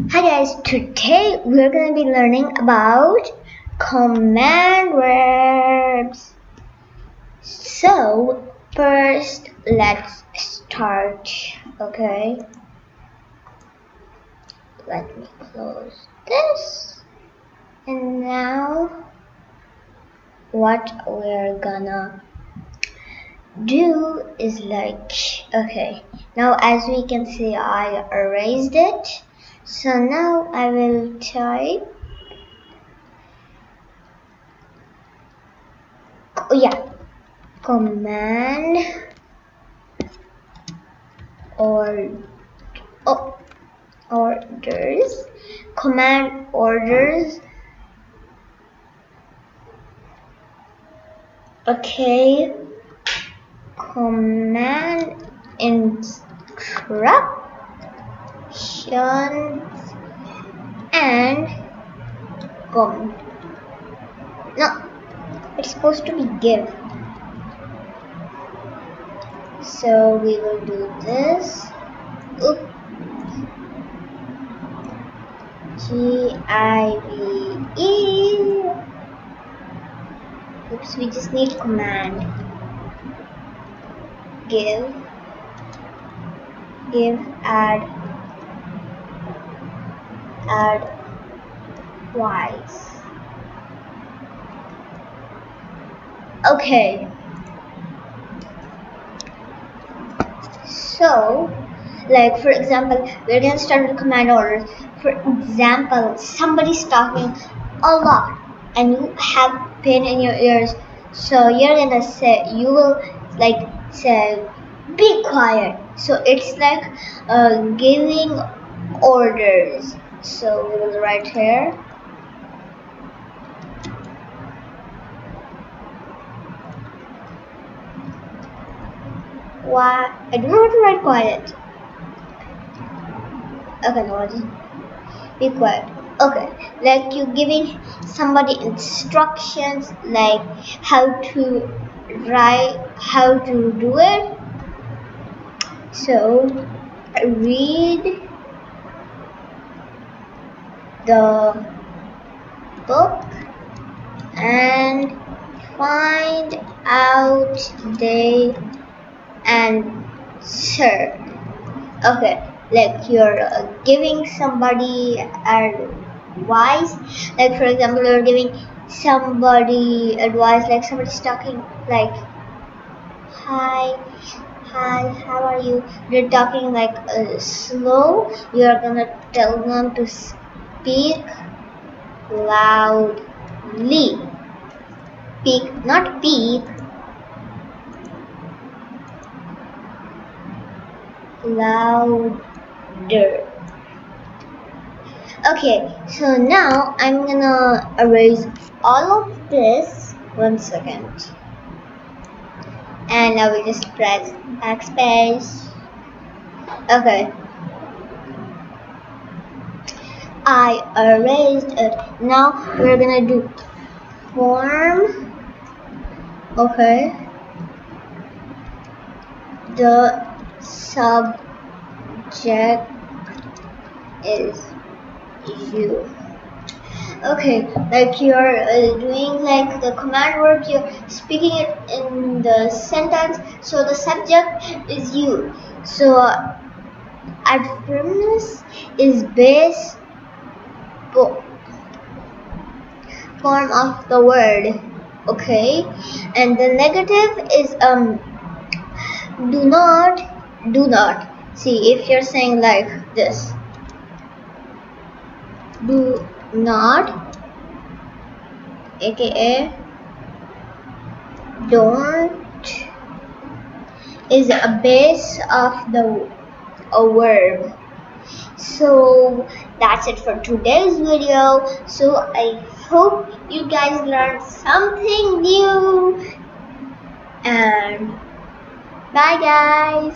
Hi guys, today we're going to be learning about command verbs. So first let's start. Okay, let me close this. And now what we're gonna do is okay, now as we can see I erased it. So now I will type, command orders, command orders. Okay, command instructions and no, it's supposed to be give. So we will do this. Give. Oops, we just need command. Give, add twice. Okay. So, for example, we're going to start with command orders. For example, somebody's talking a lot and you have pain in your ears. So you're going to say, you will say, be quiet. So it's like giving orders. So we will write here. Why? I don't know how to write quiet. Okay, no, just be quiet. Okay, like you giving somebody instructions like how to write, how to do it. So read the book and find out the answer. Okay, like you're giving somebody advice. Like for example, you're giving somebody advice, like somebody's talking like, hi, how are you? They're talking like slow. You're gonna tell them to speak loudly. Speak, not peep. Louder. Okay, so now I'm gonna erase all of this. 1 second. And I will just press backspace. Okay, I erased it. Now we're gonna do form. Okay, the subject is you. Okay, like you're doing like the command verbs, you're speaking it in the sentence, so the subject is you. So affirmative is base form of the word. Okay, and the negative is do not. See, if you're saying like this, do not, aka don't, is a base of the verb. So that's it for today's video. So I hope you guys learned something new, and bye guys.